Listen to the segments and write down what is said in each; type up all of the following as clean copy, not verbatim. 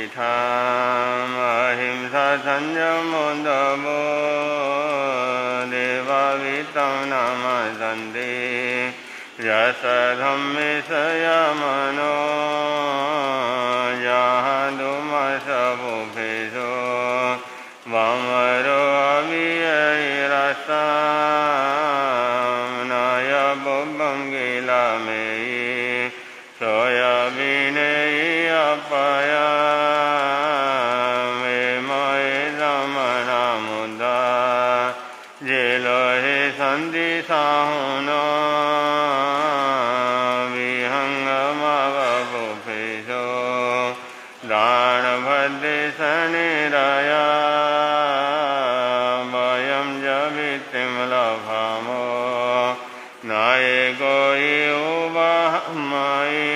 प्रतिष्ठाम् अहिंसा संयमो दमो देवावितं नमसन्ते यशधम्मे संयमनो जहादुमसबुभेषो वामरो अवियैरसाम् नयबुब्बं गिलामेयि सोयाबिनेयि अपया मे मये दमनामुदा जेलोहे सन्धि साहुनो विहंगमवबुभेषो दानभद्रे शनिरया वयं जवितिं लभामो नाये गोयि उवहमयि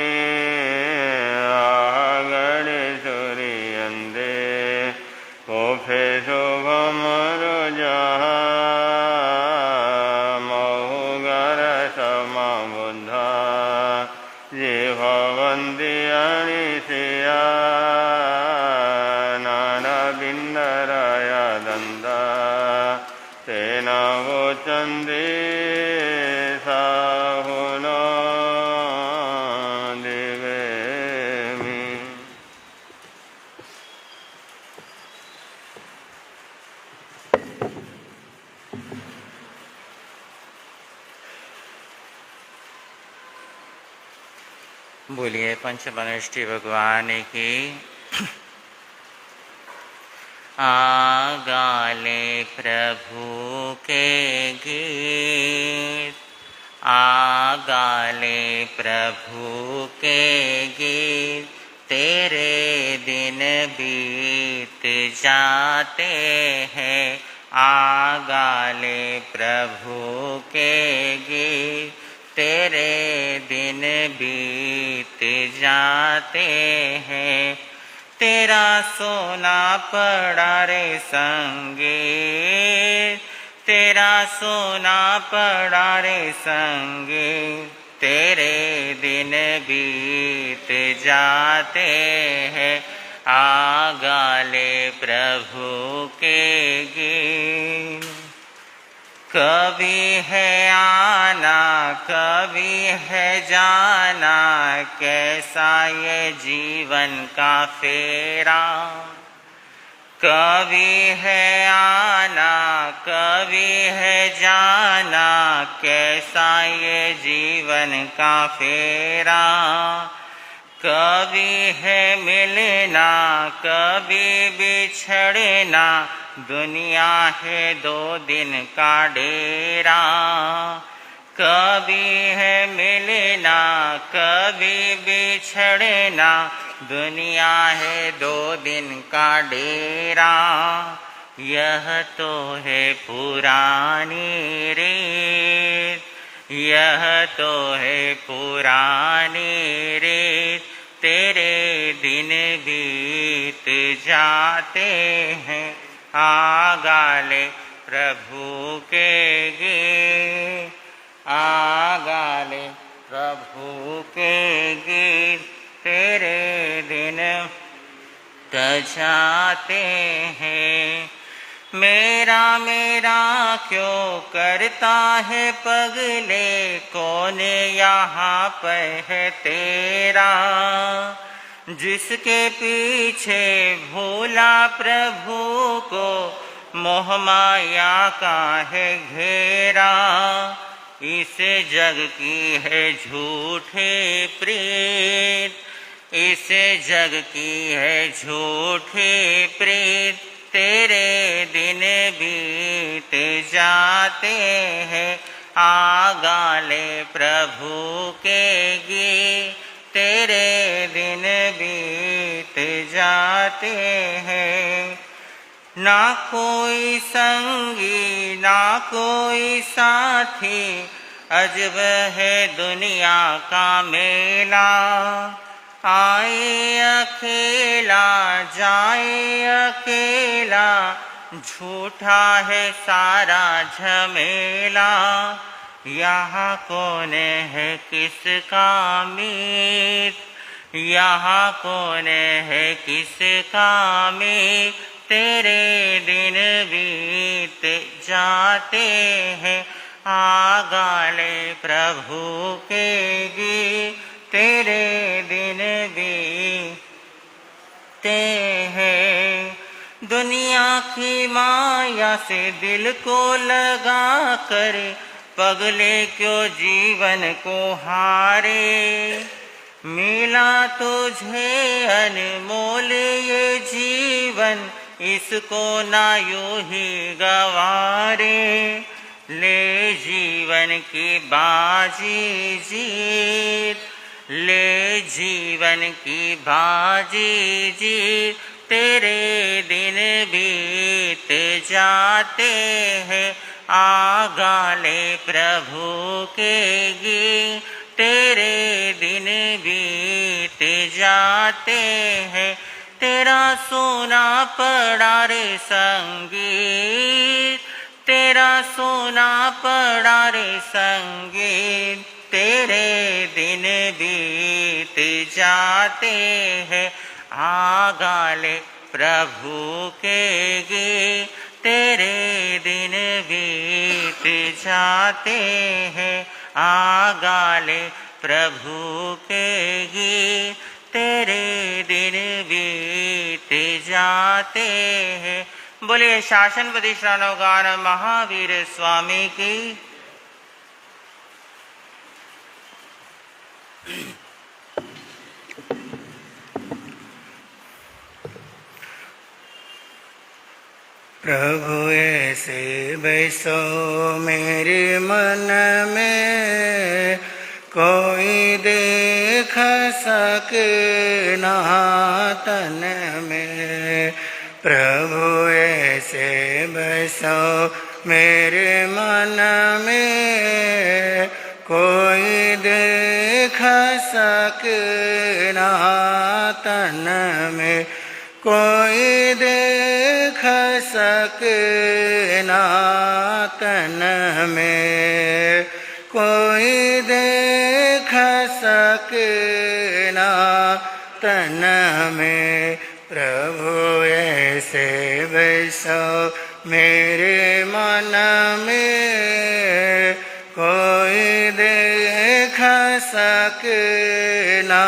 आहगणेशुरियन्दे कोफे शुभमरुजः महुगरसमबुद्धा ये भवन्ति अनिशया नानाबिन्दरया तेन वोचन्ते साहुनो दिवेमि। बोलिए पंचमनुष्टि भगवान की। आगाले प्रभु के गीत, आगाले प्रभु के गीत, तेरे दिन बीत जाते हैं। आगाले प्रभु के गीत, तेरे दिन बीत जाते हैं। तेरा सोना पड़ा रे संगीत, तेरा सोना पड़ा रे संगीत, तेरे दिन बीत जाते हैं। आगाले प्रभु के गीत। कभी है आना कभी है जाना, कैसा ये जीवन का फेरा। कभी है आना कभी है जाना, कैसा ये जीवन का फेरा। कभी है मिलना कभी बिछड़ना, दुनिया है 2 दिन का डेरा। कभी है मिलना कभी बिछड़ना, दुनिया है 2 दिन का डेरा। यह तो है पुरानी रीत, यह तो है पुरानी रीत, तेरे दिन बीत जाते हैं। आगाले प्रभु के गीत, आगाले प्रभु के गीत, तेरे दिन जाते हैं। मेरा मेरा क्यों करता है पगले, कौन यहाँ पर है तेरा। जिसके पीछे भूला प्रभु को, मोह माया का है घेरा। इस जग की है झूठी प्रीत, इस जग की है झूठी प्रीत, तेरे दिन बीत जाते हैं। आगाले प्रभु के गीत, तेरे दिन बीत जाते हैं। ना कोई संगी ना कोई साथी, अजब है दुनिया का मेला। आए अकेला जाए अकेला, झूठा है सारा झमेला। यहाँ कौन है किसका मीत, यहाँ कौन है किसका में, तेरे दिन बीत जाते हैं। आगाले प्रभु के गीत, तेरे दिन बीतते हैं। दुनिया की माया से दिल को लगा कर, पगले क्यों जीवन को हारे। मिला तुझे अनमोल ये जीवन, इसको ना यूं ही गवारे। ले जीवन की बाजी जीत, ले जीवन की बाजी जीत, तेरे दिन बीत जाते हैं। आगाले प्रभु के गीत, तेरे दिन बीत जाते हैं। तेरा सोना पड़ा रे संगीत, तेरा सोना पड़ा रे संगीत, तेरे दिन बीत जाते हैं। आगाले प्रभु के गीत, तेरे दिन बीत जाते हैं। आगाले प्रभु के गीत, तेरे दिन बीत जाते हैं। बोले शासनपति श्रवणगान महावीर स्वामी की। प्रभु ऐसे बैसो मेरे मन में, कोई देख सके ना तन में। प्रभु ऐसे बैसो मेरे मन में, कोई देख सके ना तन में। कोई देख सके ना तन में, कोई देख सके ना तन में। प्रभु ऐसे बैसो मेरे मन में, कोई देख सके ना।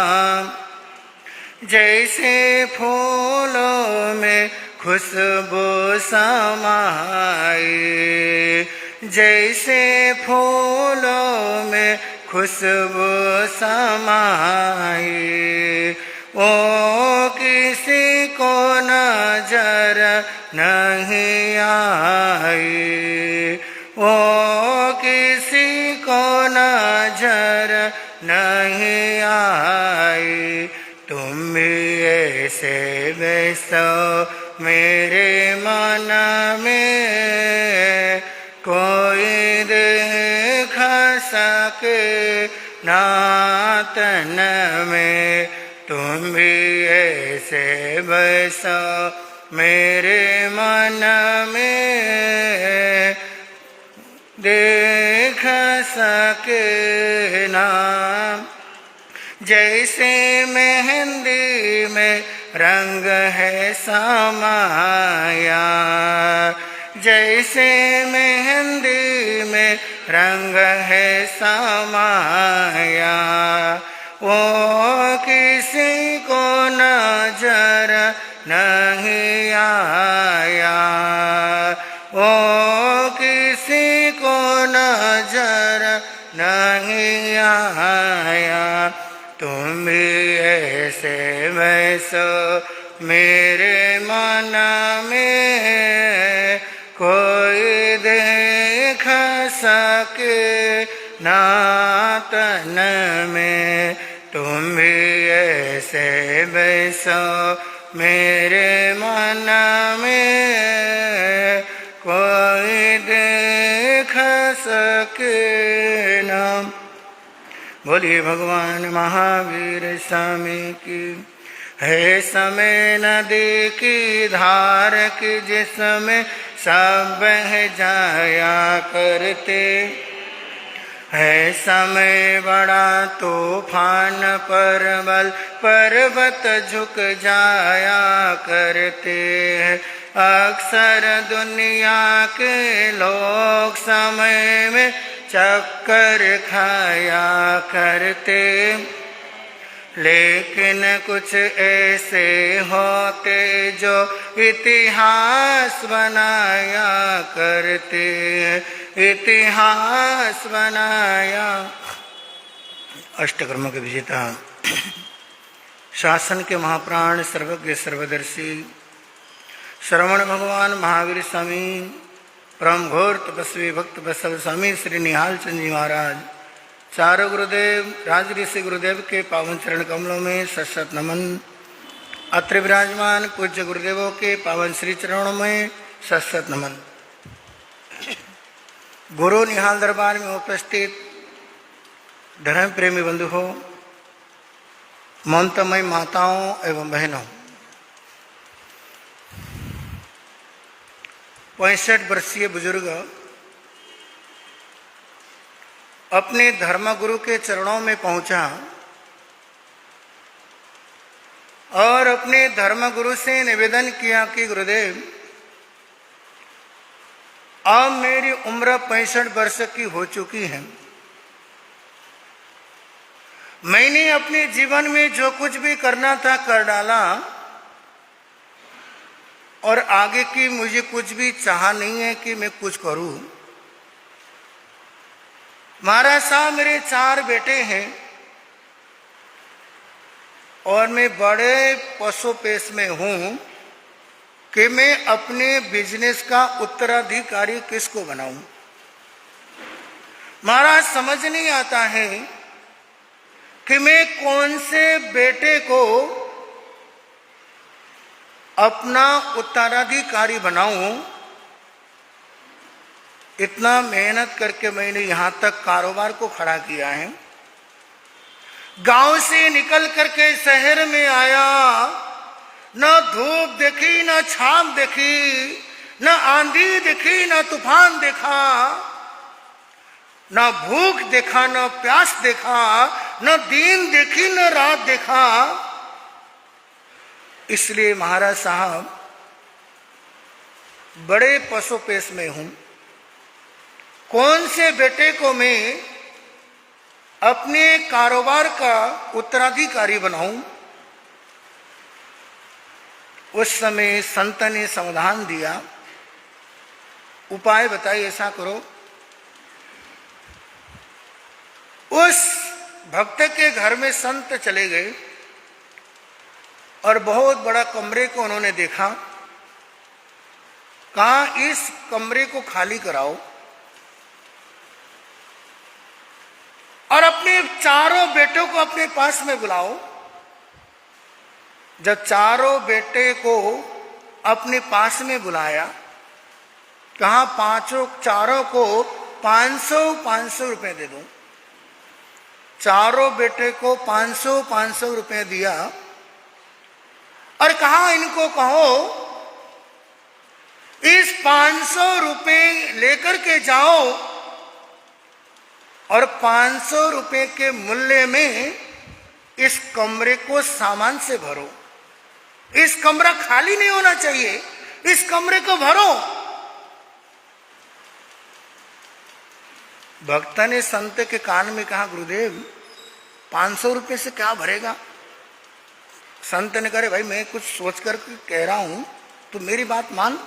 जैसे फूलों में खुशबू समाई, जैसे फूलों में खुशबू समाई, वो किसी को नजर नहीं आई, वो किसी को नजर नहीं आई। तुम भी ऐसे बैसो मेरे मन में, कोई देख सके ना तन में। तुम भी ऐसे बैसो मेरे मन में, देख सके ना। जैसे मेहंदी में रंग है समाया, जैसे मेहंदी में रंग है समाया, वो किसी को नजर नहीं आया, वो किसी को नजर नहीं आया। तुम भी ऐसे बैसो मेरे मन में, कोई देख सके ना तन में। तुम भी ऐसे बैसो मेरे मन में, कोई देख सके ना। बोलिए भगवान महावीर स्वामी की। है समय नदी की धार की, जिसमें सब बह जाया करते। है समय बड़ा तूफान परबल पर्वत झुक जाया करते हैं। अक्सर दुनिया के लोग समय में चक्कर खाया करते, लेकिन कुछ ऐसे होते जो इतिहास बनाया करते, इतिहास बनाया। अष्टकर्म के विजेता, शासन के महाप्राण, सर्वज्ञ सर्वदर्शी श्रवण भगवान महावीर स्वामी, परम घोर तपस्वी भक्त बसल स्वामी श्री निहाल चंद जी महाराज, चारों गुरुदेव राजऋषि गुरुदेव के पावन चरण कमलों में सशत नमन। अत्र विराजमान पूज्य गुरुदेवों के पावन श्री चरणों में सशत नमन। गुरु निहाल दरबार में उपस्थित धर्म प्रेमी बंधु हो, ममतामयी माताओं एवं बहनों, 65 वर्षीय बुजुर्ग अपने धर्मगुरु के चरणों में पहुंचा और अपने धर्मगुरु से निवेदन किया कि गुरुदेव, अब मेरी उम्र 65 वर्ष की हो चुकी है। मैंने अपने जीवन में जो कुछ भी करना था कर डाला और आगे की मुझे कुछ भी चाह नहीं है कि मैं कुछ करूं। महाराज साहब, मेरे 4 बेटे हैं और मैं बड़े पशुपेश में हूं कि मैं अपने बिजनेस का उत्तराधिकारी किसको बनाऊं। महाराज, समझ नहीं आता है कि मैं कौन से बेटे को अपना उत्तराधिकारी बनाऊं। इतना मेहनत करके मैंने यहां तक कारोबार को खड़ा किया है। गांव से निकल करके शहर में आया, न धूप देखी, न छाप देखी, न आंधी देखी, न तूफान देखा, न भूख देखा, न प्यास देखा, न दिन देखी, न रात देखा। इसलिए महाराज साहब, बड़े पशुपेश में हूं। कौन से बेटे को मैं अपने कारोबार का उत्तराधिकारी बनाऊं। उस समय संत ने समाधान दिया, उपाय बताइए, ऐसा करो। उस भक्त के घर में संत चले गए और बहुत बड़ा कमरे को उन्होंने देखा। कहा, इस कमरे को खाली कराओ और अपने 4 बेटों को अपने पास में बुलाओ। जब 4 बेटे को अपने पास में बुलाया, कहा 4 को 500 रुपए दे दो। 4 बेटे को 500 रुपए दिया और कहा, इनको कहो इस 500 रुपए लेकर के जाओ और 500 रुपए के मूल्य में इस कमरे को सामान से भरो। इस कमरा खाली नहीं होना चाहिए, इस कमरे को भरो। भक्त ने संत के कान में कहा, गुरुदेव 500 रुपए से क्या भरेगा। संत ने कहा, भाई मैं कुछ सोच कर कह रहा हूं, तो मेरी बात मान।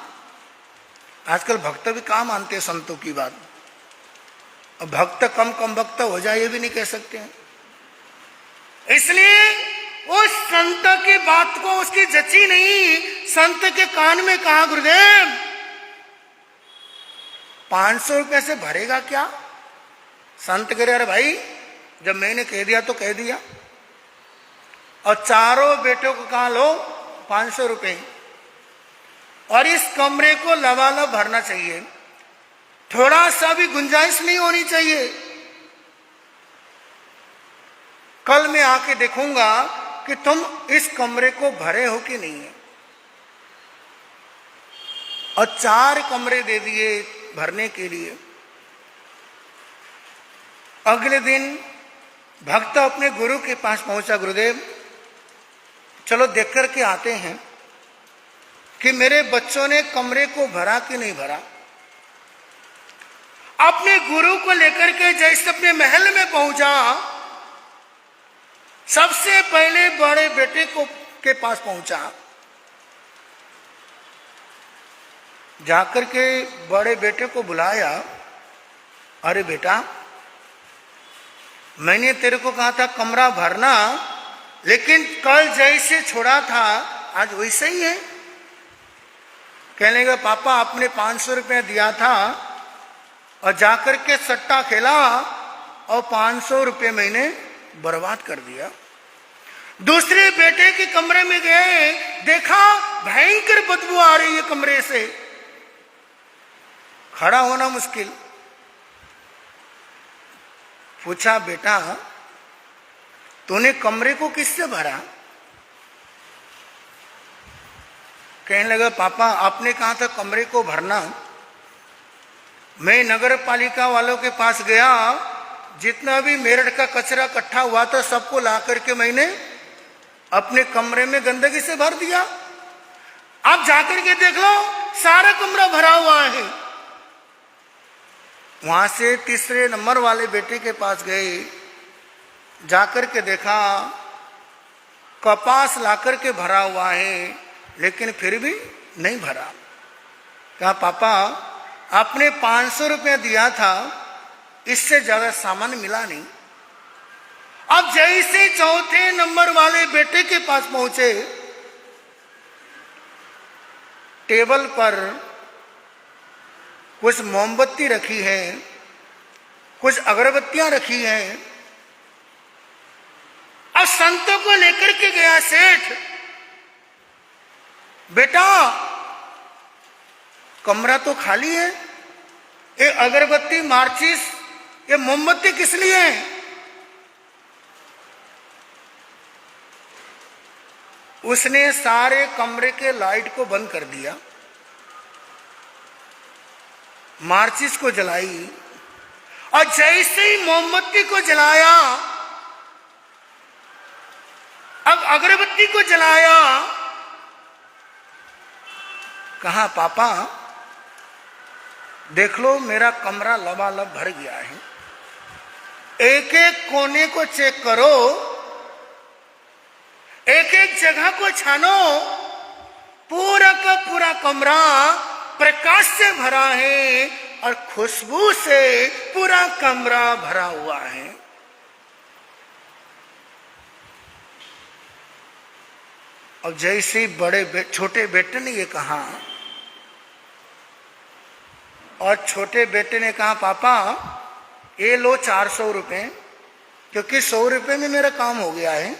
आजकल भक्त भी कहाँ मानते हैं संतों की बात। अब भक्त कम भक्त हो जाए ये भी नहीं कह सकते हैं। इसलिए उस संत की बात को उसकी जची नहीं। संत के कान में कहा, गुरुदेव 500 रुपए से भरेगा क्या। संत कह रहे, अरे भाई जब मैंने कह दिया तो कह दिया। और 4 बेटों को कहा, लो 500 रुपए और इस कमरे को लबालब भरना चाहिए। थोड़ा सा भी गुंजाइश नहीं होनी चाहिए। कल मैं आके देखूंगा कि तुम इस कमरे को भरे हो कि नहीं है। और 4 कमरे दे दिए भरने के लिए। अगले दिन भक्त अपने गुरु के पास पहुंचा, गुरुदेव चलो देख कर के आते हैं कि मेरे बच्चों ने कमरे को भरा कि नहीं भरा। अपने गुरु को लेकर के जैसे अपने महल में पहुंचा, सबसे पहले बड़े बेटे को के पास पहुंचा। जाकर के बड़े बेटे को बुलाया, अरे बेटा मैंने तेरे को कहा था कमरा भरना, लेकिन कल जैसे छोड़ा था आज वैसे ही है। कहने लगा पापा आपने 500 रुपया दिया था और जाकर के सट्टा खेला और 500 रुपये मैंने बर्बाद कर दिया। दूसरे बेटे के कमरे में गए, देखा भयंकर बदबू आ रही है कमरे से, खड़ा होना मुश्किल। पूछा बेटा तूने कमरे को किससे भरा? कहने लगा पापा आपने कहा था कमरे को भरना, मैं नगर पालिका वालों के पास गया, जितना भी मेरठ का कचरा इकट्ठा हुआ था सबको ला करके मैंने अपने कमरे में गंदगी से भर दिया। आप जाकर के देख लो सारा कमरा भरा हुआ है। वहां से तीसरे नंबर वाले बेटे के पास गए, जाकर के देखा कपास लाकर के भरा हुआ है, लेकिन फिर भी नहीं भरा। कहा पापा आपने 500 रुपया दिया था, इससे ज्यादा सामान मिला नहीं। अब जैसे चौथे नंबर वाले बेटे के पास पहुंचे, टेबल पर कुछ मोमबत्ती रखी है, कुछ अगरबत्तियां रखी हैं। अब संतों को लेकर के गया सेठ, बेटा कमरा तो खाली है, ये अगरबत्ती मार्चिस ये मोमबत्ती किस लिए है? उसने सारे कमरे के लाइट को बंद कर दिया, मार्चिस को जलाई, और जैसे ही मोमबत्ती को जलाया, अब अगरबत्ती को जलाया, कहा पापा देख लो मेरा कमरा लबालब भर गया है, एक एक कोने को चेक करो, एक एक जगह को छानो, पूरा का पूरा कमरा प्रकाश से भरा है और खुशबू से पूरा कमरा भरा हुआ है। और जैसे छोटे बेटे ने ये कहा, और छोटे बेटे ने कहा पापा ये लो 400 रुपये, क्योंकि 100 रुपये में मेरा काम हो गया है,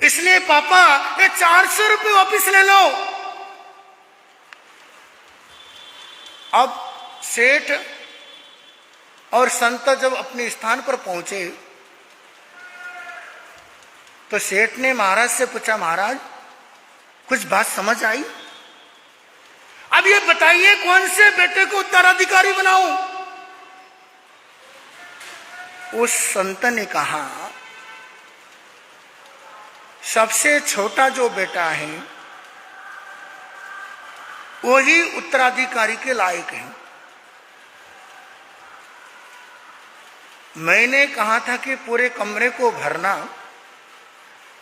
इसलिए पापा ये 400 रुपये वापिस ले लो। अब सेठ और संत जब अपने स्थान पर पहुंचे तो सेठ ने महाराज से पूछा, महाराज कुछ बात समझ आई? अब ये बताइए कौन से बेटे को उत्तराधिकारी बनाऊं? उस संत ने कहा सबसे छोटा जो बेटा है वही उत्तराधिकारी के लायक है। मैंने कहा था कि पूरे कमरे को भरना,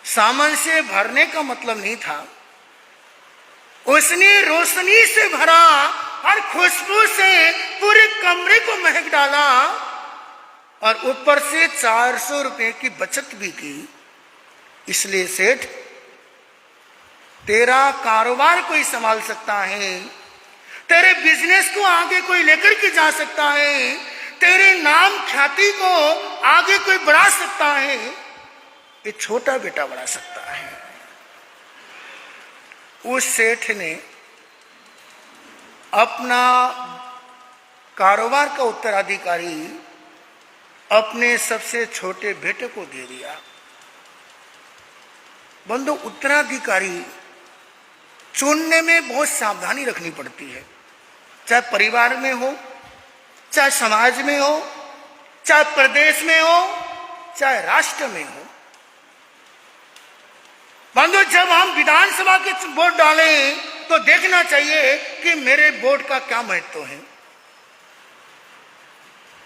सामान से भरने का मतलब नहीं था, उसने रोशनी से भरा और खुशबू से पूरे कमरे को महक डाला, और ऊपर से 400 रुपए की बचत भी की। इसलिए सेठ तेरा कारोबार कोई संभाल सकता है, तेरे बिजनेस को आगे कोई लेकर के जा सकता है, तेरे नाम ख्याति को आगे कोई बढ़ा सकता है, ये छोटा बेटा बढ़ा सकता है। उस सेठ ने अपना कारोबार का उत्तराधिकारी अपने सबसे छोटे बेटे को दे दिया। बंधु, उत्तराधिकारी चुनने में बहुत सावधानी रखनी पड़ती है, चाहे परिवार में हो, चाहे समाज में हो, चाहे प्रदेश में हो चाहे राष्ट्र में हो। बंधु, जब हम विधानसभा के वोट डालें तो देखना चाहिए कि मेरे वोट का क्या महत्व है।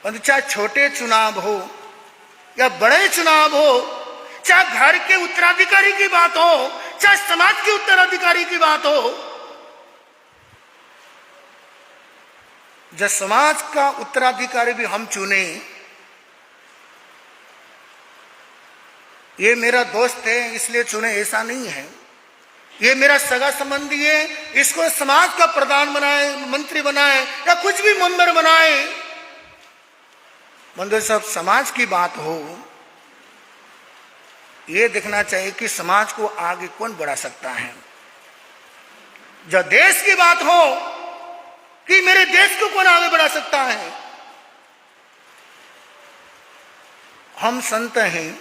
बंधु, चाहे छोटे चुनाव हो या बड़े चुनाव हो, चाहे घर के उत्तराधिकारी की बात हो चाहे समाज के उत्तराधिकारी की बात हो, जब समाज का उत्तराधिकारी भी हम चुने, ये मेरा दोस्त है इसलिए चुने ऐसा नहीं है, ये मेरा सगा संबंधी है इसको समाज का प्रधान बनाए, मंत्री बनाए या कुछ भी मेंबर बनाए। बंधु, सब समाज की बात हो, ये देखना चाहिए कि समाज को आगे कौन बढ़ा सकता है। जब देश की बात हो कि मेरे देश को कौन आगे बढ़ा सकता है। हम संत हैं,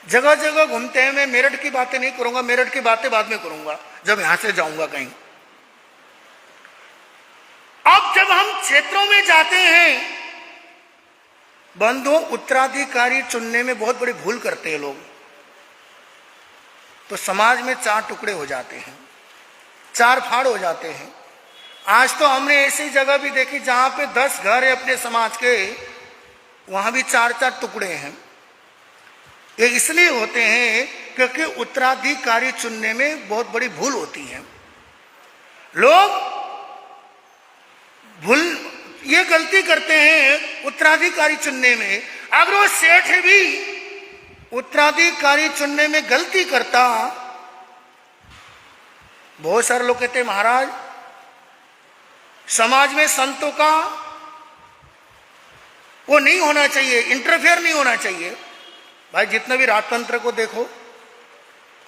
जगह जगह घूमते हैं। मैं मेरठ की बातें नहीं करूंगा, मेरठ की बातें बाद में करूंगा जब यहां से जाऊंगा कहीं। अब जब हम क्षेत्रों में जाते हैं, बंधु, उत्तराधिकारी चुनने में बहुत बड़ी भूल करते हैं लोग, तो समाज में चार टुकड़े हो जाते हैं, चार फाड़ हो जाते हैं। आज तो हमने ऐसी जगह भी देखी जहां पे 10 घर है अपने समाज के, वहां भी चार चार टुकड़े हैं। ये इसलिए होते हैं क्योंकि उत्तराधिकारी चुनने में बहुत बड़ी भूल होती है। लोग ये गलती करते हैं उत्तराधिकारी चुनने में। अगर वो सेठ भी उत्तराधिकारी चुनने में गलती करता, बहुत सारे लोग कहते हैं महाराज समाज में संतों का वो नहीं होना चाहिए, इंटरफेयर नहीं होना चाहिए। भाई, जितने भी राजतंत्र को देखो,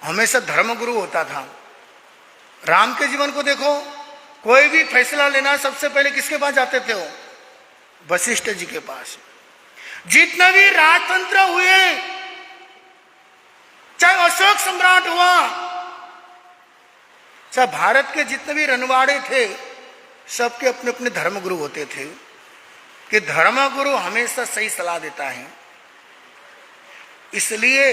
हमेशा धर्मगुरु होता था। राम के जीवन को देखो, कोई भी फैसला लेना सबसे पहले किसके पास जाते थे? वो वशिष्ठ जी के पास। जितने भी राजतंत्र हुए, चाहे अशोक सम्राट हुआ, चाहे भारत के जितने भी रनवाड़े थे, सबके अपने अपने धर्मगुरु होते थे कि धर्मगुरु हमेशा सही सलाह देता है। इसलिए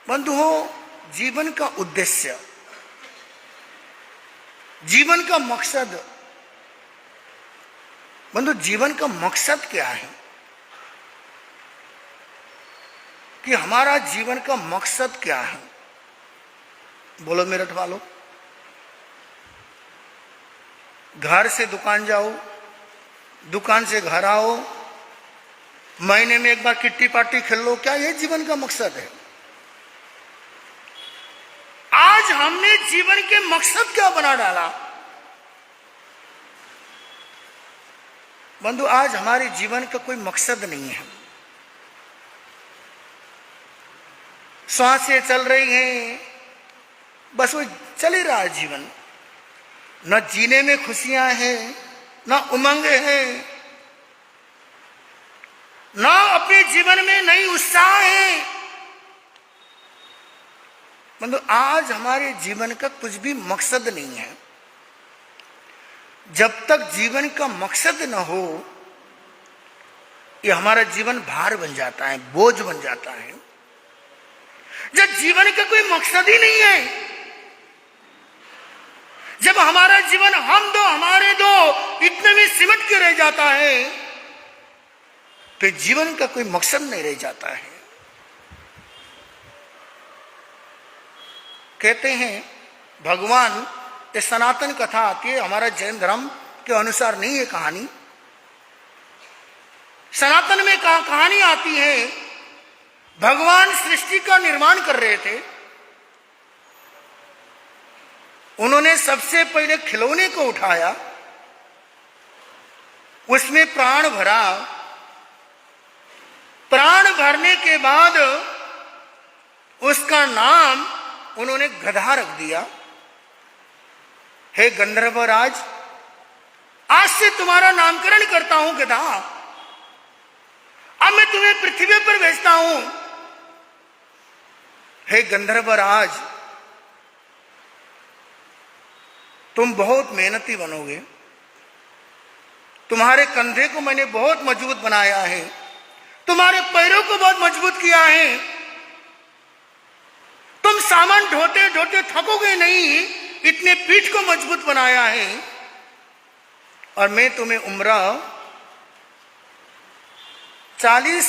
बंधुओं, जीवन का उद्देश्य, जीवन का मकसद, बंधु जीवन का मकसद क्या है? कि हमारा जीवन का मकसद क्या है? बोलो मेरठ वालों। घर से दुकान जाओ, दुकान से घर आओ, महीने में एक बार किट्टी पार्टी खेल लो, क्या ये जीवन का मकसद है? आज हमने जीवन के मकसद क्या बना डाला? बंधु, आज हमारे जीवन का कोई मकसद नहीं है। सांसें चल रही हैं, बस वो चल ही रहा है जीवन। न जीने में खुशियां हैं, न उमंग है, न अपने जीवन में नई उत्साह है। मतलब आज हमारे जीवन का कुछ भी मकसद नहीं है। जब तक जीवन का मकसद न हो, ये हमारा जीवन भार बन जाता है, बोझ बन जाता है। जब जीवन का कोई मकसद ही नहीं है, जब हमारा जीवन हम दो हमारे दो इतने में सिमट के रह जाता है, तो जीवन का कोई मकसद नहीं रह जाता है। कहते हैं भगवान, ये सनातन कथा आती है, हमारा जैन धर्म के अनुसार नहीं है कहानी। सनातन में कहानी आती है, भगवान सृष्टि का निर्माण कर रहे थे। उन्होंने सबसे पहले खिलौने को उठाया, उसमें प्राण भरा। प्राण भरने के बाद उसका नाम उन्होंने गधा रख दिया। हे गंधर्वराज, आज से तुम्हारा नामकरण करता हूं गधा। अब मैं तुम्हें पृथ्वी पर भेजता हूं। हे गंधर्वराज, तुम बहुत मेहनती बनोगे, तुम्हारे कंधे को मैंने बहुत मजबूत बनाया है, तुम्हारे पैरों को बहुत मजबूत किया है, तुम सामान ढोते ढोते थकोगे नहीं, इतने पीठ को मजबूत बनाया है। और मैं तुम्हें उम्र 40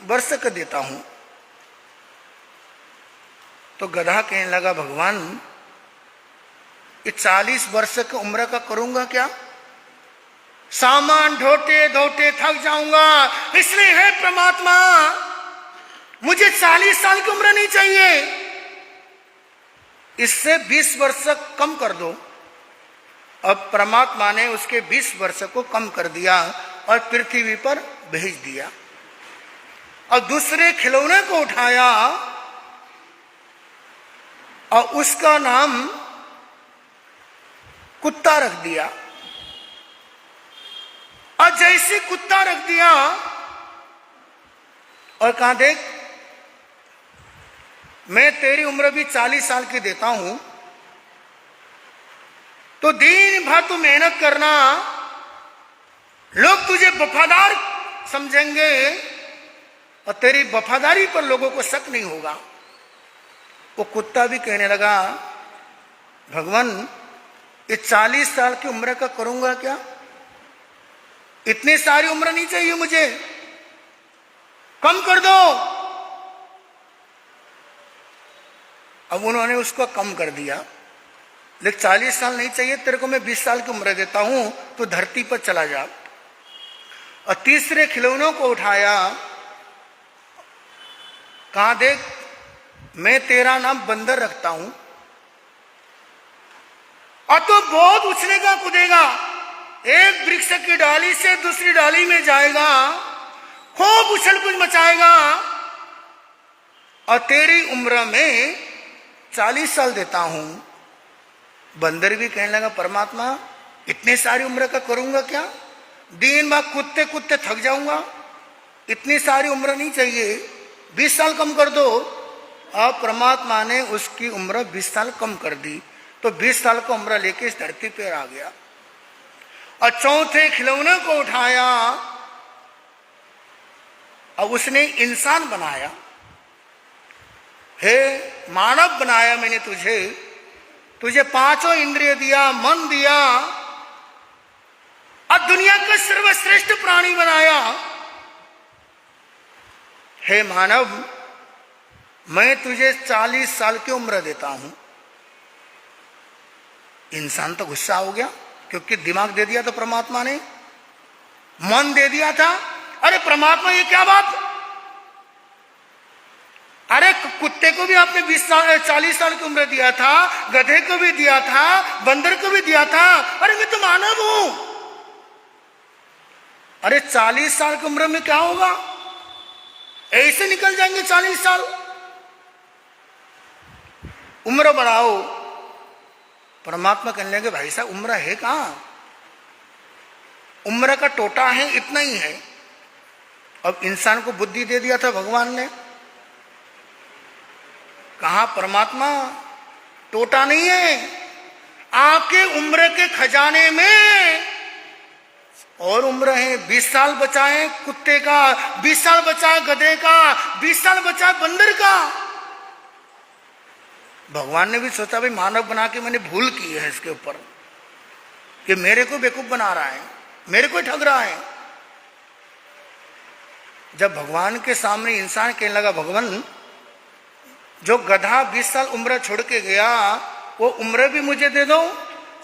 वर्ष का देता हूं। तो गधा कहने लगा, भगवान ये 40 वर्ष की उम्र का करूंगा क्या? सामान ढोते ढोते थक जाऊंगा, इसलिए है परमात्मा मुझे 40 साल की उम्र नहीं चाहिए, इससे 20 वर्ष कम कर दो। अब परमात्मा ने उसके 20 वर्ष को कम कर दिया और पृथ्वी पर भेज दिया। और दूसरे खिलौने को उठाया और उसका नाम कुत्ता रख दिया। और जैसे कुत्ता रख दिया और कहा, देख मैं तेरी उम्र भी 40 साल की देता हूं, तो दिन भर तू मेहनत करना, लोग तुझे वफादार समझेंगे और तेरी वफादारी पर लोगों को शक नहीं होगा। वो कुत्ता भी कहने लगा, भगवान ये 40 साल की उम्र का करूंगा क्या? इतनी सारी उम्र नहीं चाहिए मुझे, कम कर दो। अब उन्होंने उसको कम कर दिया, लेकिन 40 साल नहीं चाहिए तेरे को, मैं 20 साल की उम्र देता हूं, तो धरती पर चला जा। और तीसरे खिलौनों को उठाया, कहा, देख मैं तेरा नाम बंदर रखता हूं, और तो बहुत उछलेगा कूदेगा, एक वृक्ष की डाली से दूसरी डाली में जाएगा, खूब उछल कूद मचाएगा, और तेरी उम्र में 40 साल देता हूं। बंदर भी कहने लगा, परमात्मा इतने सारी उम्र का करूंगा क्या? दिन भर कूदते कूदते थक जाऊंगा, इतनी सारी उम्र नहीं चाहिए, 20 साल कम कर दो। अब परमात्मा ने उसकी उम्र 20 साल कम कर दी, तो 20 साल का उम्र लेके इस धरती पर आ गया। और चौथे खिलौने को उठाया और उसने इंसान बनाया। हे मानव बनाया मैंने तुझे, तुझे 5 इंद्रिय दिया, मन दिया, और दुनिया का सर्वश्रेष्ठ प्राणी बनाया। हे मानव, मैं तुझे 40 साल की उम्र देता हूं। इंसान तो गुस्सा हो गया, क्योंकि दिमाग दे दिया था परमात्मा ने, मन दे दिया था। अरे परमात्मा ये क्या बात? अरे कुत्ते को भी आपने 40 साल की उम्र दिया था, गधे को भी दिया था, बंदर को भी दिया था, अरे मैं तो मानव हूं। अरे 40 साल की उम्र में क्या होगा? ऐसे निकल जाएंगे 40 साल। उम्र बढ़ाओ। परमात्मा कहने लगे, भाई साहब उम्र है कहां? उम्र का टोटा है, इतना ही है। अब इंसान को बुद्धि दे दिया था भगवान ने, कहा परमात्मा टोटा नहीं है, आपके उम्र के खजाने में और उम्र है। 20 साल बचा है कुत्ते का, 20 साल बचा है गधे का, 20 साल बचा है बंदर का। भगवान ने भी सोचा, भाई मानव बना के मैंने भूल की है इसके ऊपर, कि मेरे को बेवकूफ बना रहा है, मेरे को ठग रहा है। जब भगवान के सामने इंसान कहने लगा, भगवान जो गधा 20 साल उम्र छोड़ के गया वो उम्र भी मुझे दे दो,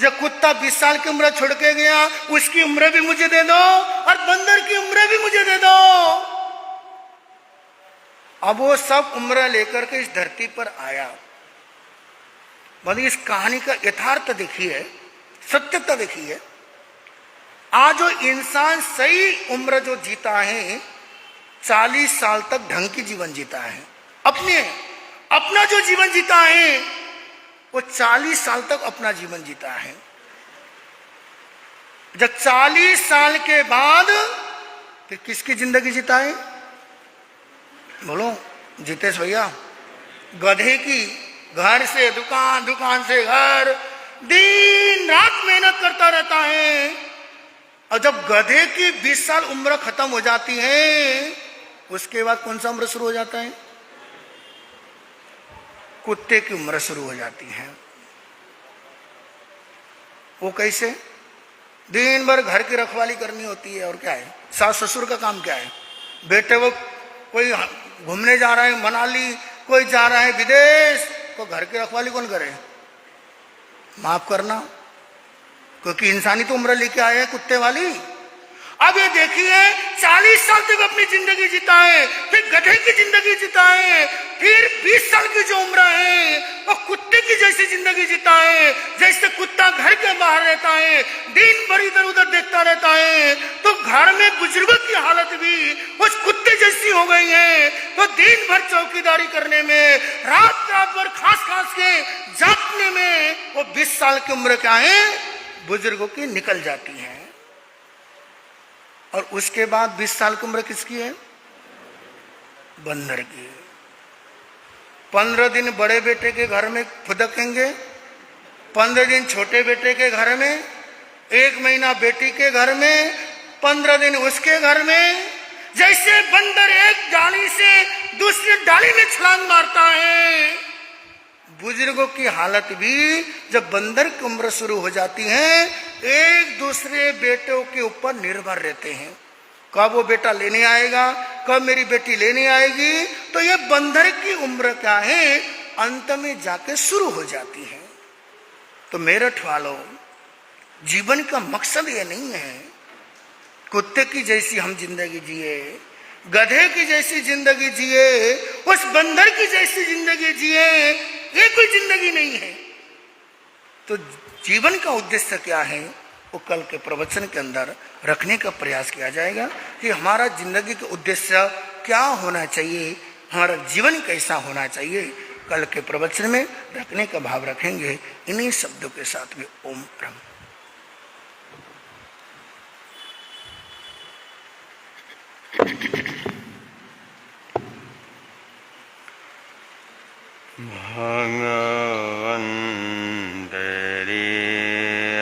जो कुत्ता 20 साल की उम्र छोड़ के गया उसकी उम्र भी मुझे दे दो, और बंदर की उम्र भी मुझे दे दो। अब वो सब उम्र लेकर के इस धरती पर आया। मतलब इस कहानी का यथार्थ देखिए, सत्यता देखिए। आज जो इंसान सही उम्र जो जीता है, 40 साल तक ढंग की जीवन जीता है, अपना जो जीवन जीता है वो 40 साल तक अपना जीवन जीता है। जब 40 साल के बाद फिर किसकी जिंदगी जीता है? बोलो जितेश भैया। गधे की, घर से दुकान, दुकान से घर, दिन रात मेहनत करता रहता है, और जब गधे की 20 साल उम्र खत्म हो जाती है, उसके बाद कौन सा उम्र शुरू हो जाता है? कुत्ते की उम्र शुरू हो जाती है। वो कैसे? दिन भर घर की रखवाली करनी होती है, और क्या है, सास ससुर का काम क्या है? बेटे वो कोई घूमने जा रहा है मनाली, कोई जा रहा है विदेश, तो घर की रखवाली कौन करे? माफ करना, क्योंकि इंसानी तो उम्र लेके आए हैं कुत्ते वाली। अब ये देखिए 40 साल तक अपनी जिंदगी जीता है, फिर गधे की जिंदगी जीता है, फिर 20 साल की जो उम्र है वो कुत्ते की जैसी जिंदगी जीता है। जैसे कुत्ता घर के बाहर रहता है, दिन भर इधर उधर देखता रहता है, तो घर में बुजुर्गों की हालत भी उस कुत्ते जैसी हो गई है। तो दिन भर चौकीदारी करने में, रात रात भर खास खास के जागने में वो 20 साल की उम्र क्या है, बुजुर्गों की निकल जाती है। और उसके बाद 20 साल की उम्र किसकी है? बंदर की। 15 दिन बड़े बेटे के घर में फुदकेंगे, 15 दिन छोटे बेटे के घर में, 1 महीना बेटी के घर में, 15 दिन उसके घर में। जैसे बंदर एक डाली से दूसरी डाली में छलांग मारता है, बुजुर्गों की हालत भी जब बंदर की उम्र शुरू हो जाती है, एक दूसरे बेटों के ऊपर निर्भर रहते हैं। कब वो बेटा लेने आएगा, कब मेरी बेटी लेने आएगी। तो ये बंदर की उम्र क्या है, अंत में जाके शुरू हो जाती है। तो मेरठ वालों, जीवन का मकसद ये नहीं है कुत्ते की जैसी हम जिंदगी जिए, गधे की जैसी जिंदगी जिए, उस बंदर की जैसी जिंदगी जिए, ये कोई जिंदगी नहीं है। तो जीवन का उद्देश्य क्या है, वो कल के प्रवचन के अंदर रखने का प्रयास किया जाएगा कि हमारा जिंदगी का उद्देश्य क्या होना चाहिए, हमारा जीवन कैसा होना चाहिए। कल के प्रवचन में रखने का भाव रखेंगे। इन्हीं शब्दों के साथ में ओम ब्रह्म। भगवन तेरी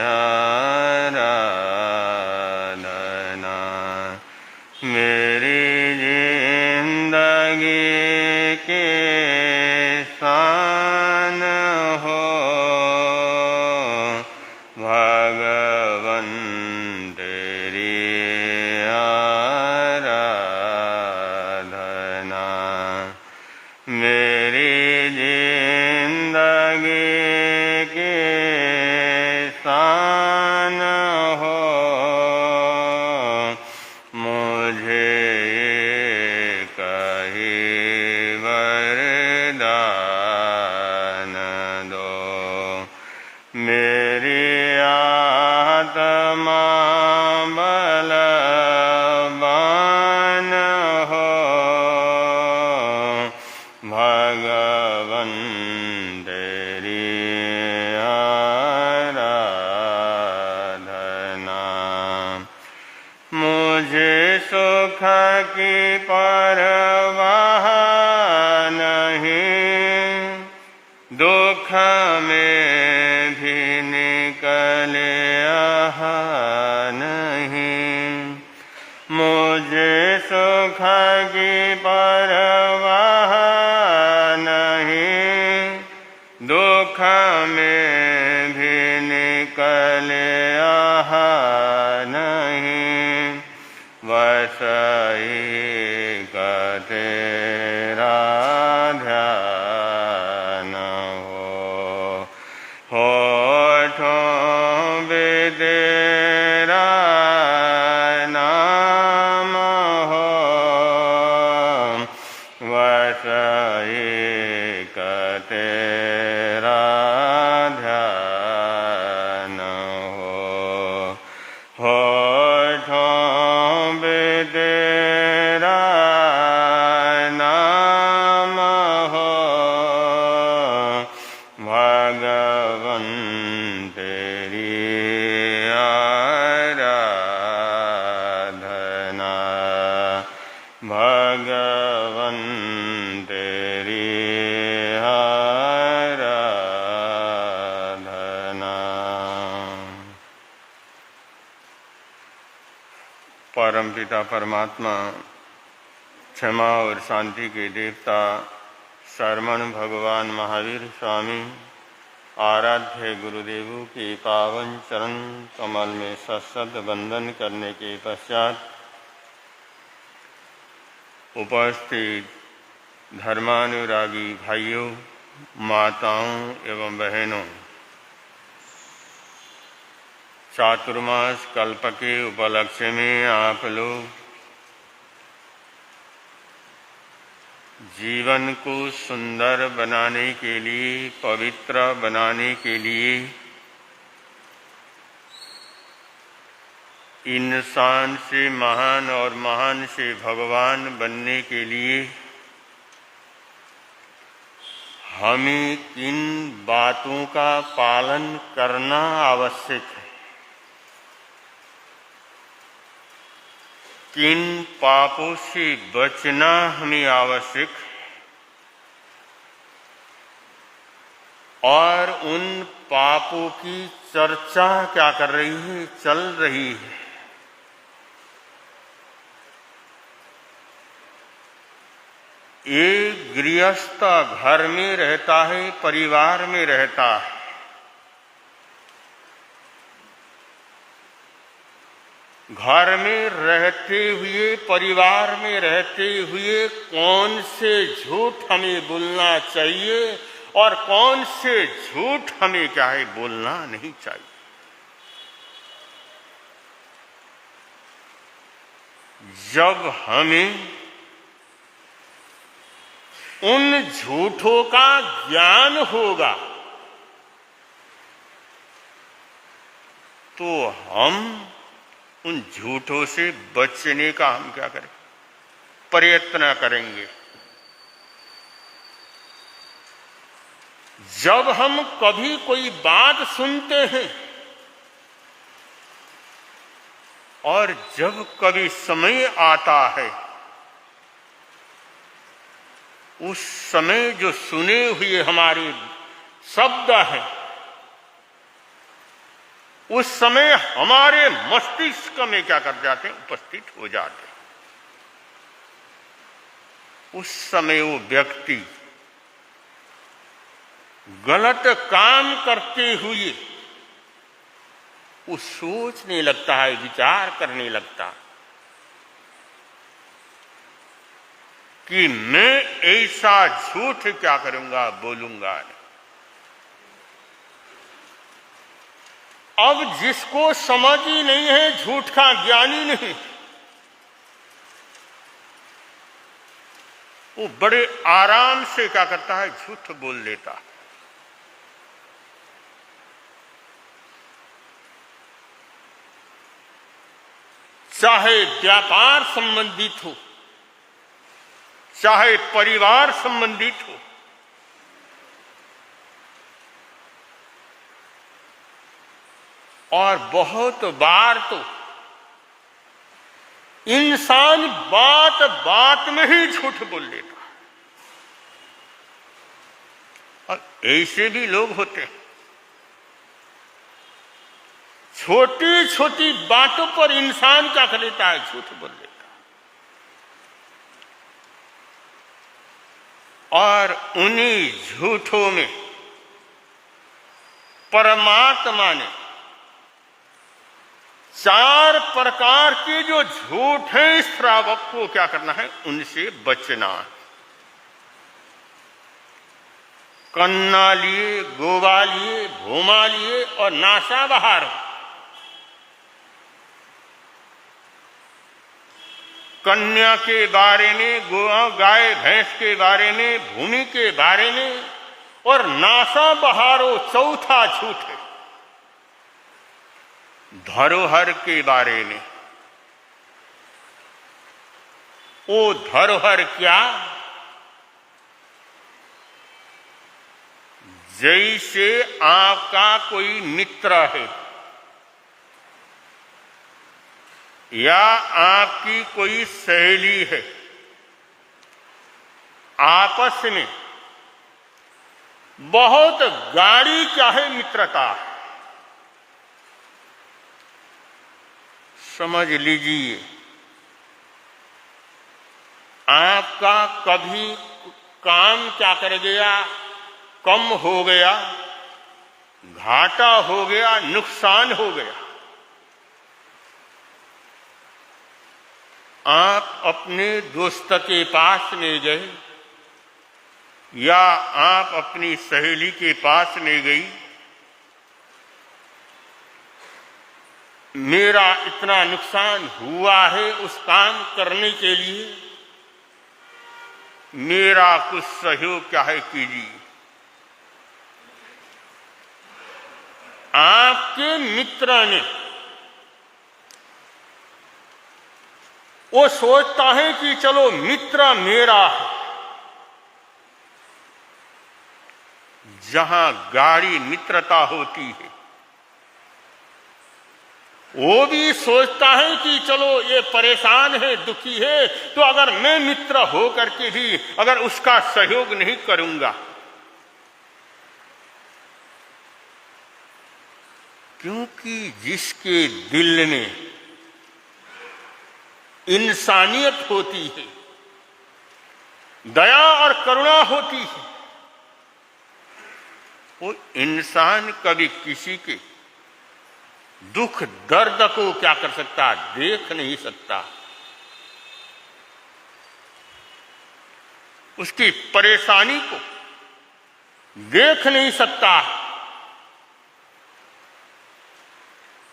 आराधना मेरी जिंदगी के शान हो। भगवन तेरी आराधना मेरी जिंदगी के शान हो। मुझे कहीं वरदान दो, मेरी आत्मा बलवान हो। भगवन तेरी आराधना मुझे सुख की परवाह नहीं, दुख में भी निकले आहा नहीं। मुझे सुख की परवाह नहीं, दुख में भी निकले आहा नहीं। वसई का तेरा ध्यान हो, होठों में तेरा नाम हो। वसई का तेरा ध्यान हो, होठों में तेरा नाम हो। भगवन तेरी आराधना, भगवन तेरी परमपिता परमात्मा, क्षमा और शांति के देवता शरमण भगवान महावीर स्वामी आराध्य गुरुदेवों के पावन चरण कमल में सशब्द वंदन करने के पश्चात उपस्थित धर्मानुरागी भाइयों, माताओं एवं बहनों, चातुर्मास कल्प के उपलक्ष्य में आप लोग जीवन को सुंदर बनाने के लिए, पवित्र बनाने के लिए इंसान से महान और महान से भगवान बनने के लिए हमें किन बातों का पालन करना आवश्यक है, किन पापों से बचना हमें आवश्यक है और उन पापों की चर्चा क्या कर रही है, चल रही है। एक गृहस्थ घर में रहता है, परिवार में रहता है, घर में रहते हुए, परिवार में रहते हुए कौन से झूठ हमें बोलना चाहिए और कौन से झूठ हमें क्या है बोलना नहीं चाहिए। जब हमें उन झूठों का ज्ञान होगा तो हम उन झूठों से बचने का हम क्या करें, प्रयत्न करेंगे। जब हम कभी कोई बात सुनते हैं और जब कभी समय आता है, उस समय जो सुने हुए हमारे शब्द हैं, उस समय हमारे मस्तिष्क में क्या कर जाते हैं, उपस्थित हो जाते हैं। उस समय वो व्यक्ति गलत काम करते हुए वो सोचने लगता है, विचार करने लगता है कि मैं ऐसा झूठ क्या करूंगा, बोलूंगा। अब जिसको समझ ही नहीं है, झूठ का ज्ञान ही नहीं, वो बड़े आराम से क्या करता है, झूठ बोल देता। चाहे व्यापार संबंधित हो, चाहे परिवार संबंधित हो, और बहुत बार तो इंसान बात बात में ही झूठ बोल देता। और ऐसे भी लोग होते हैं, छोटी छोटी बातों पर इंसान क्या कर लेता है, झूठ बोल देता। और उन्हीं झूठों में परमात्मा ने 4 प्रकार के जो झूठ हैं, इस श्रावक को क्या करना है, उनसे बचना। कन्ना लिए, गोवा लिए, भूमा लिए और नासा बहार। कन्या के बारे में, गाय भैंस के बारे में, भूमि के बारे में, और नासा बहारो चौथा झूठ है, धरोहर के बारे में। वो धरोहर क्या, जैसे आपका कोई मित्र है या आपकी कोई सहेली है, आपस में बहुत गाढ़ी चाहे मित्रता है, समझ लीजिए आपका कभी काम क्या कर गया, कम हो गया, घाटा हो गया, नुकसान हो गया, आप अपने दोस्त के पास नहीं गए या आप अपनी सहेली के पास नहीं गई, मेरा इतना नुकसान हुआ है, उस काम करने के लिए मेरा कुछ सहयोग क्या है कीजिए। आपके मित्र ने वो सोचता है कि चलो मित्र मेरा है, जहां गाढ़ी मित्रता होती है वो भी सोचता है कि चलो ये परेशान है, दुखी है, तो अगर मैं मित्र हो करके भी अगर उसका सहयोग नहीं करूंगा, क्योंकि जिसके दिल में इंसानियत होती है, दया और करुणा होती है, वो इंसान कभी किसी के दुख दर्द को क्या कर सकता, देख नहीं सकता, उसकी परेशानी को देख नहीं सकता।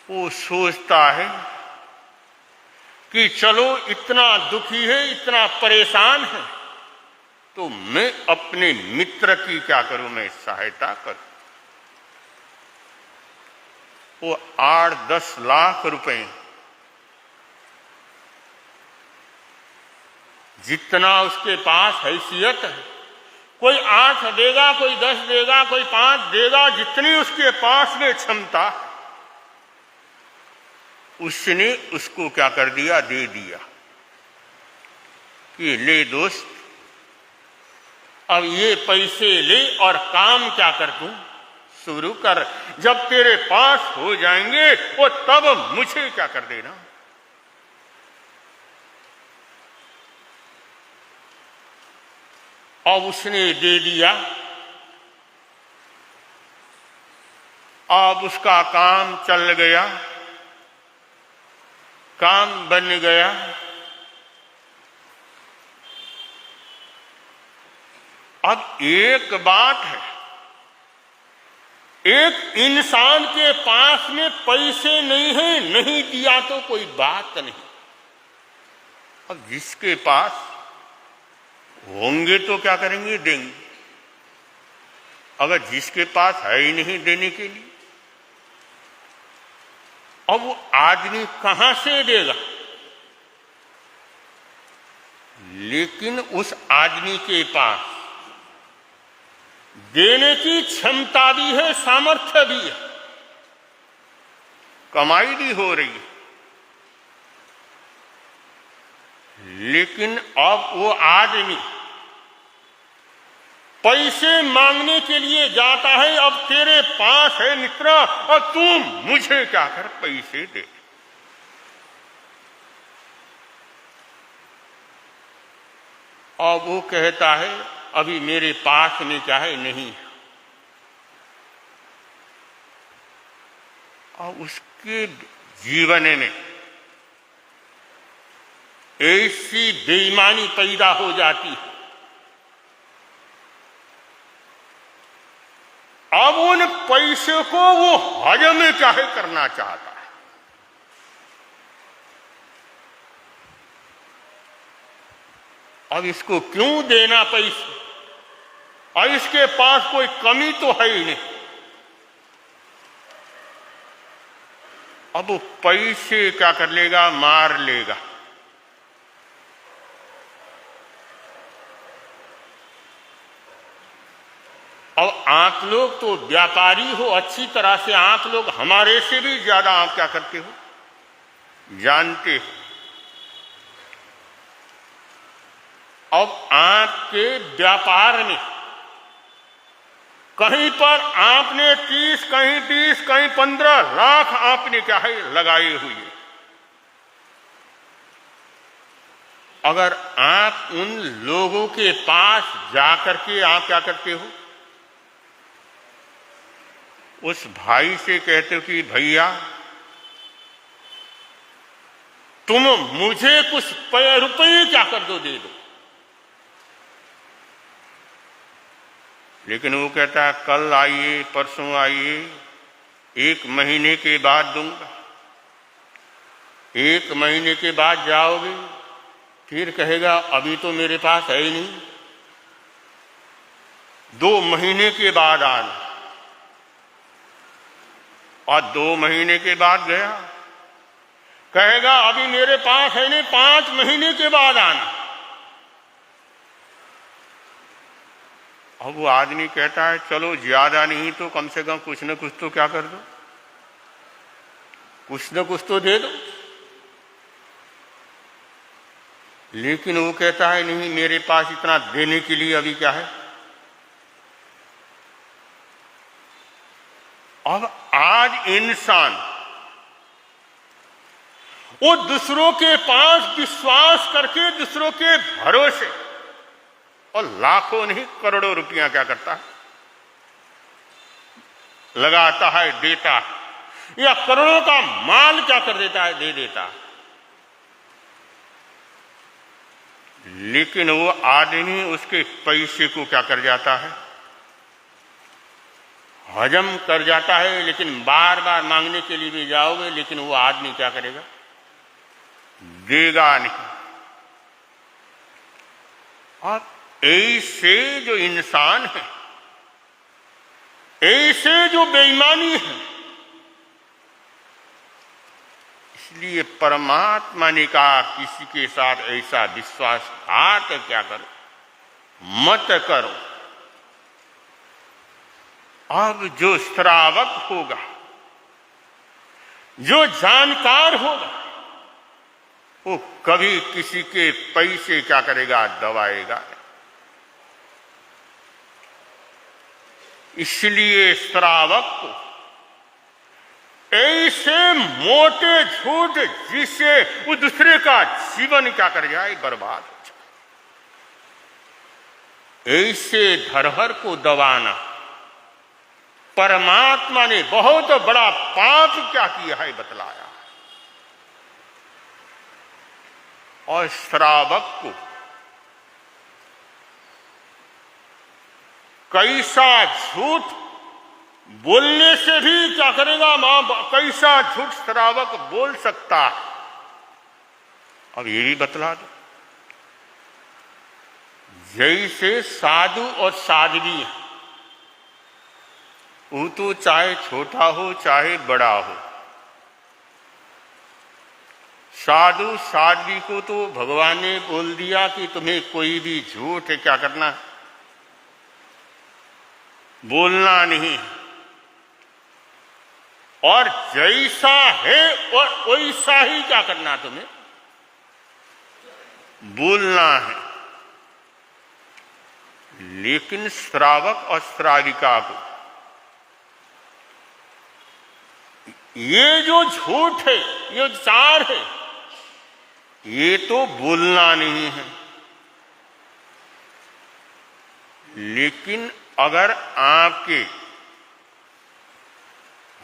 वो सोचता है कि चलो इतना दुखी है, इतना परेशान है, तो मैं अपने मित्र की क्या करूं, मैं सहायता करूं। वो 8-10 लाख रुपए जितना उसके पास हैसियत है, कोई 8 देगा, कोई 10 देगा, कोई 5 देगा, जितनी उसके पास में क्षमता उसने उसको क्या कर दिया, दे दिया कि ले दोस्त, अब ये पैसे ले और काम क्या कर तू शुरू कर, जब तेरे पास हो जाएंगे वो तब मुझे क्या कर देना। अब उसने दे दिया, अब उसका काम चल गया, काम बन गया। अब एक बात है, एक इंसान के पास में पैसे नहीं है, नहीं दिया तो कोई बात नहीं। अब जिसके पास होंगे तो क्या करेंगे, देंगे। अगर जिसके पास है ही नहीं देने के लिए, अब वो आदमी कहां से देगा। लेकिन उस आदमी के पास देने की क्षमता भी है, सामर्थ्य भी है, कमाई भी हो रही है, लेकिन अब वो आदमी पैसे मांगने के लिए जाता है। अब तेरे पास है मित्र और तुम मुझे क्या कर पैसे दे। अब वो कहता है अभी मेरे पास में क्या है, नहीं। और उसके जीवन में ऐसी बेईमानी पैदा हो जाती है। अब उन पैसे को वो हजम क्या है करना चाहता है। अब इसको क्यों देना पैसे, और इसके पास कोई कमी तो है ही नहीं। अब वो पैसे क्या कर लेगा, मार लेगा। अब आप लोग तो व्यापारी हो अच्छी तरह से, आप लोग हमारे से भी ज्यादा आप क्या करते हो, जानते हो। अब आपके व्यापार में कहीं पर आपने 30, कहीं 20, कहीं 15 लाख आपने क्या है लगाए हुए। अगर आप उन लोगों के पास जाकर के आप क्या करते हो, उस भाई से कहते हो कि भैया तुम मुझे कुछ रुपये क्या कर दो, दे दो, लेकिन वो कहता है कल आइए, परसों आइए, 1 महीने के बाद दूंगा। 1 महीने के बाद जाओगे, फिर कहेगा अभी तो मेरे पास है ही नहीं, 2 महीने के बाद आना, और 2 महीने के बाद गया, कहेगा अभी मेरे पास है नहीं, 5 महीने के बाद आना। अब वो आदमी कहता है चलो ज्यादा नहीं तो कम से कम कुछ न कुछ तो क्या कर दो, कुछ न कुछ तो दे दो। लेकिन वो कहता है नहीं, मेरे पास इतना देने के लिए अभी क्या है। अब आज इंसान वो दूसरों के पास विश्वास करके, दूसरों के भरोसे, और लाखों नहीं करोड़ों रुपया क्या करता है, लगाता है, देता है, या करोड़ों का माल क्या कर देता है, दे देता है। लेकिन वो आदमी उसके पैसे को क्या कर जाता है, हजम कर जाता है। लेकिन बार बार मांगने के लिए भी जाओगे, लेकिन वो आदमी क्या करेगा, देगा नहीं। और ऐसे जो इंसान है, ऐसे जो बेईमानी है, इसलिए परमात्मा ने कहा किसी के साथ ऐसा विश्वासघात क्या करो, मत करो। अब जो श्रावक होगा, जो जानकार होगा, वो कभी किसी के पैसे क्या करेगा, दबाएगा। इसलिए श्रावक को ऐसे मोटे झूठ जिससे वो दूसरे का जीवन क्या कर जाए, बर्बाद हो जाए, ऐसे धरोहर को दबाना परमात्मा ने बहुत बड़ा पाप क्या किया है बतलाया। और श्रावक को कैसा झूठ बोलने से भी क्या करेगा, कैसा झूठ श्रावक बोल सकता है। अब ये भी बतला दो, जैसे साधु और साध्वी, वो तो चाहे छोटा हो चाहे बड़ा हो, साधु साध्वी को तो भगवान ने बोल दिया कि तुम्हें कोई भी झूठ क्या करना, बोलना नहीं, और जैसा है और वैसा ही क्या करना, तुम्हें बोलना है। लेकिन श्रावक और श्राविका को ये जो झूठ है, ये चार है, ये तो बोलना नहीं है। लेकिन अगर आपके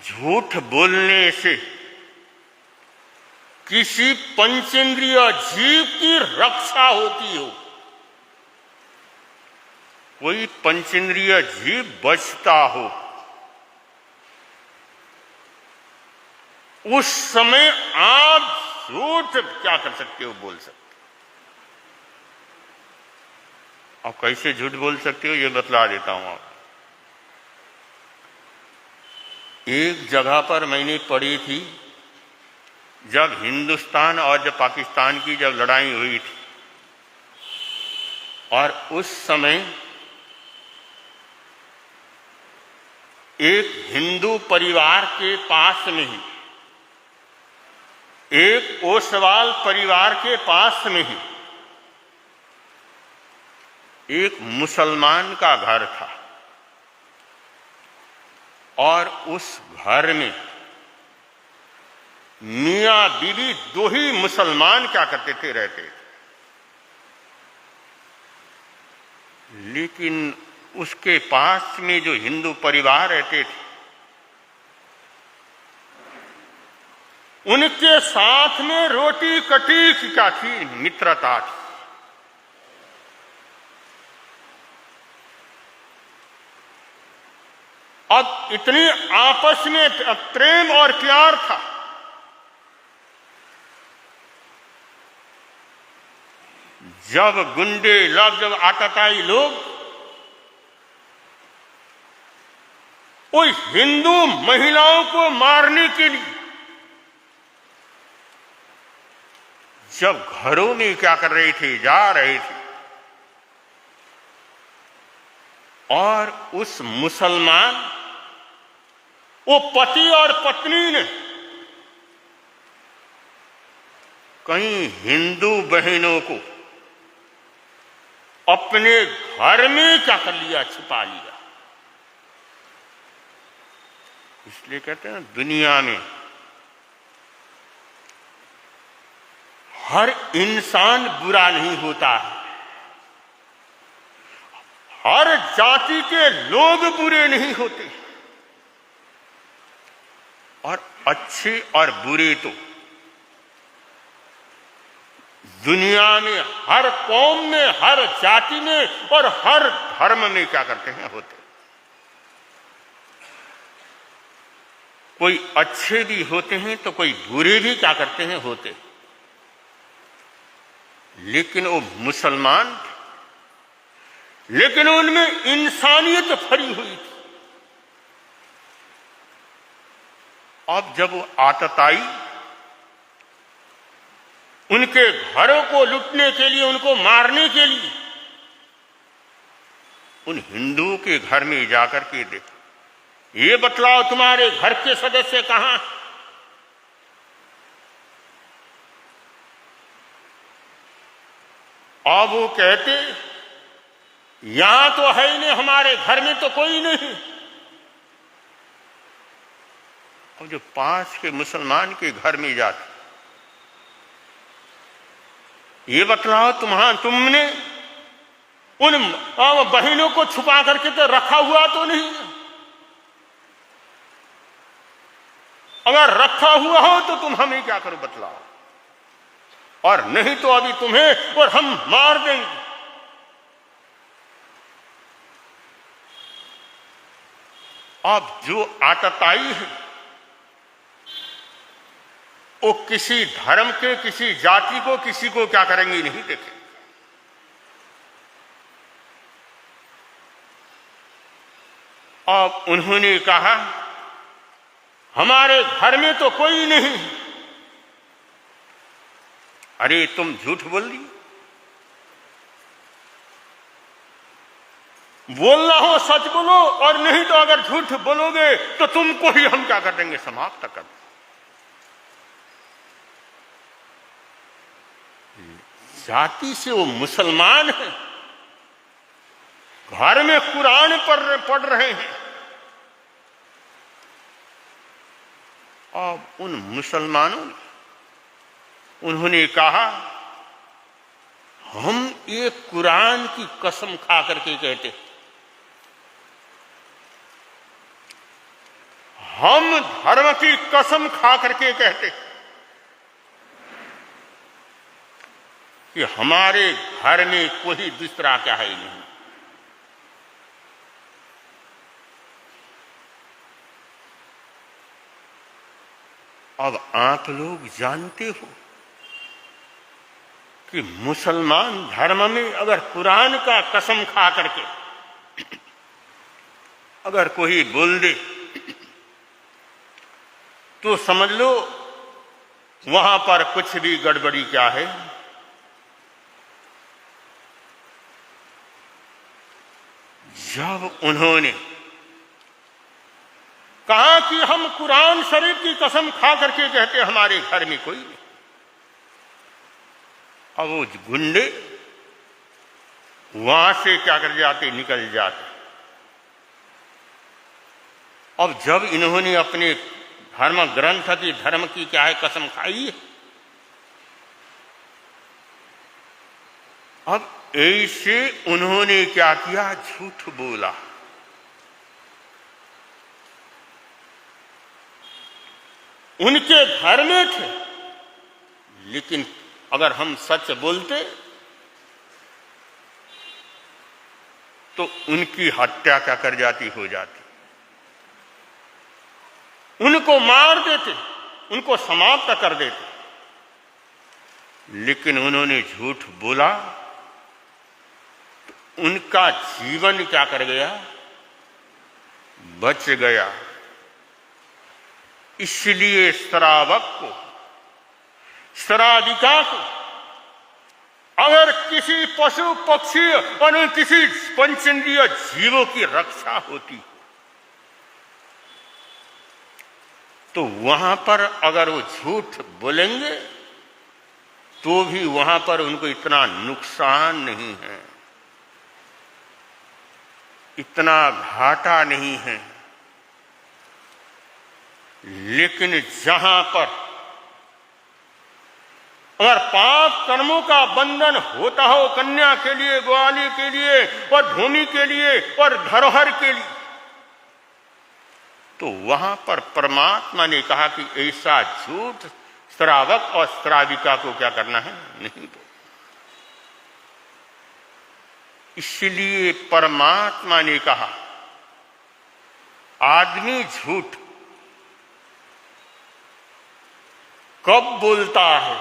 झूठ बोलने से किसी पंचेंद्रिय जीव की रक्षा होती हो, कोई पंचेंद्रिय जीव बचता हो, उस समय आप झूठ क्या कर सकते हो, बोल सकते हो। आप कैसे झूठ बोल सकते हो ये बतला देता हूं। आप एक जगह पर मैंने पढ़ी थी, जब हिंदुस्तान और जब पाकिस्तान की जब लड़ाई हुई थी, और उस समय एक हिंदू परिवार के पास में ही, एक ओसवाल परिवार के पास में ही एक मुसलमान का घर था, और उस घर में मियां बीवी दो ही मुसलमान क्या करते थे, रहते थे। लेकिन उसके पास में जो हिंदू परिवार रहते थे, उनके साथ में रोटी कटी की क्या थी, मित्रता थी। अब इतनी आपस में प्रेम और प्यार था। जब गुंडे लोग, जब आतताई लोग उस हिंदू महिलाओं को मारने के लिए जब घरों में क्या कर रहे थे, जा रहे थे, और उस मुसलमान, वो पति और पत्नी ने कई हिंदू बहनों को अपने घर में क्या कर लिया, छिपा लिया। इसलिए कहते हैं दुनिया में हर इंसान बुरा नहीं होता है, हर जाति के लोग बुरे नहीं होते, और अच्छे और बुरे तो दुनिया में हर कौम में, हर जाति में और हर धर्म में क्या करते हैं, होते। कोई अच्छे भी होते हैं तो कोई बुरे भी क्या करते हैं, होते। लेकिन वो मुसलमान थे, लेकिन उनमें इंसानियत भरी हुई थी। अब जब वो आतताई उनके घरों को लूटने के लिए, उनको मारने के लिए उन हिंदुओं के घर में जाकर के देखो, ये बतलाओ तुम्हारे घर के सदस्य कहां? अब वो कहते यहां तो है ही नहीं, हमारे घर में तो कोई नहीं। और जो पास के मुसलमान के घर में जाते, ये बतलाओ तुमने उन बहनों को छुपा करके तो रखा हुआ तो नहीं? अगर रखा हुआ हो तो तुम हमें क्या करो, बतलाओ, और नहीं तो अभी तुम्हें और हम मार देंगे। अब जो आतताई है वो किसी धर्म के, किसी जाति को, किसी को क्या करेंगे, नहीं देखें। अब उन्होंने कहा हमारे घर में तो कोई नहीं। अरे तुम झूठ बोल दी, बोलना हो सच बोलो, और नहीं तो अगर झूठ बोलोगे तो तुमको ही हम क्या कर देंगे, समाप्त कर देंगे। जाति से वो मुसलमान है, घर में कुरान पढ़ रहे हैं। अब उन मुसलमानों ने उन्होंने कहा हम ये कुरान की कसम खा करके कहते, हम धर्म की कसम खा करके कहते कि हमारे घर में कोई दूसरा क्या है नहीं। अब आप लोग जानते हो कि मुसलमान धर्म में अगर कुरान का कसम खा करके अगर कोई बोल दे तो समझ लो वहां पर कुछ भी गड़बड़ी क्या है। जब उन्होंने कहा कि हम कुरान शरीफ की कसम खा करके कहते हमारे घर में कोई नहीं, अब वो गुंडे वहां से क्या कर जाते, निकल जाते। अब जब इन्होंने अपने धर्म ग्रंथ की, धर्म की क्या है कसम खाई, अब ऐसे उन्होंने क्या किया, झूठ बोला। उनके घर में थे, लेकिन अगर हम सच बोलते तो उनकी हत्या क्या कर जाती, हो जाती। उनको मार देते, उनको समाप्त कर देते, लेकिन उन्होंने झूठ बोला तो उनका जीवन क्या कर गया, बच गया। इसलिए श्रावक को, श्राविका को अगर किसी पशु पक्षी और किसी पंचेंद्रिय जीवों की रक्षा होती तो वहां पर अगर वो झूठ बोलेंगे तो भी वहां पर उनको इतना नुकसान नहीं है, इतना घाटा नहीं है। लेकिन जहां पर अगर पाप कर्मों का बंधन होता हो कन्या के लिए, ग्वाली के लिए और भूमि के लिए और धरोहर के लिए, तो वहां पर परमात्मा ने कहा कि ऐसा झूठ श्रावक और श्राविका को क्या करना है, नहीं बोलना। इसलिए परमात्मा ने कहा आदमी झूठ कब बोलता है,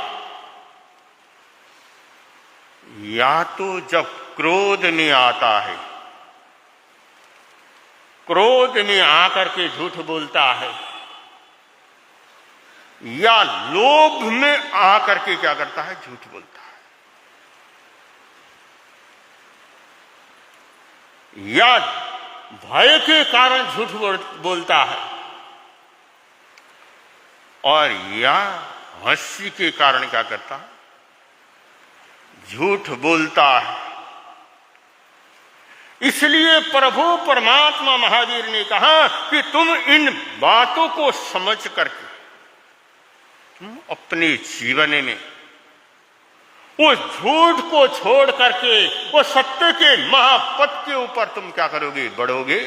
या तो जब क्रोध में आता है, क्रोध में आकर के झूठ बोलता है, या लोभ में आकर के क्या करता है, झूठ बोलता है, या भय के कारण झूठ बोलता है, और या हंसी के कारण क्या करता है, झूठ बोलता है। इसलिए प्रभु परमात्मा महावीर ने कहा कि तुम इन बातों को समझ करके तुम अपने जीवन में उस झूठ को छोड़ करके वो सत्य के महापथ के ऊपर तुम क्या करोगे, बढ़ोगे,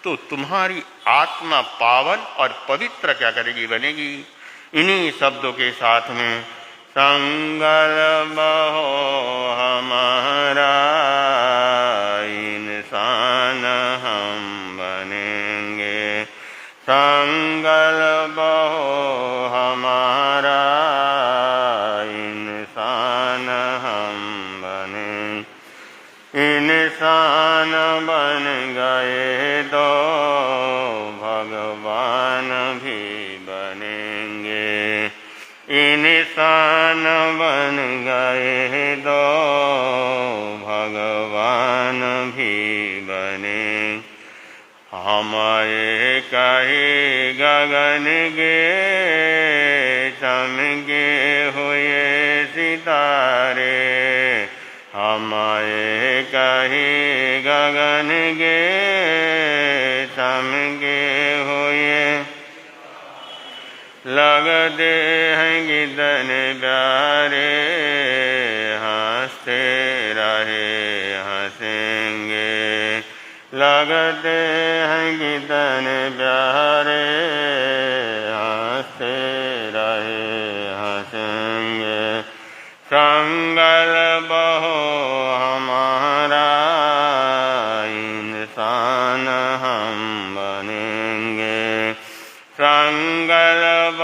तो तुम्हारी आत्मा पावन और पवित्र क्या करेगी, बनेगी। इन्हीं शब्दों के साथ में संकल्प हो हमारा इंसान हम बनेंगे, संकल्प हो हमारा इंसान हम बने, इंसान बन गए तो भगवान भी बनेंगे, इंसान बन गए तो भगवान भी बने। हमारे कहे गगन गे चमके हुए सितारे, हमारे कहे गगन गे चमके हुए, लगते हैं कितने प्यारे, हंसते रहे हंसेंगे, लगते हैं कितने प्यारे, हंसते रहे हंसेंगे। संकल्प हो हमारा इंसान हम बनेंगे, संकल्प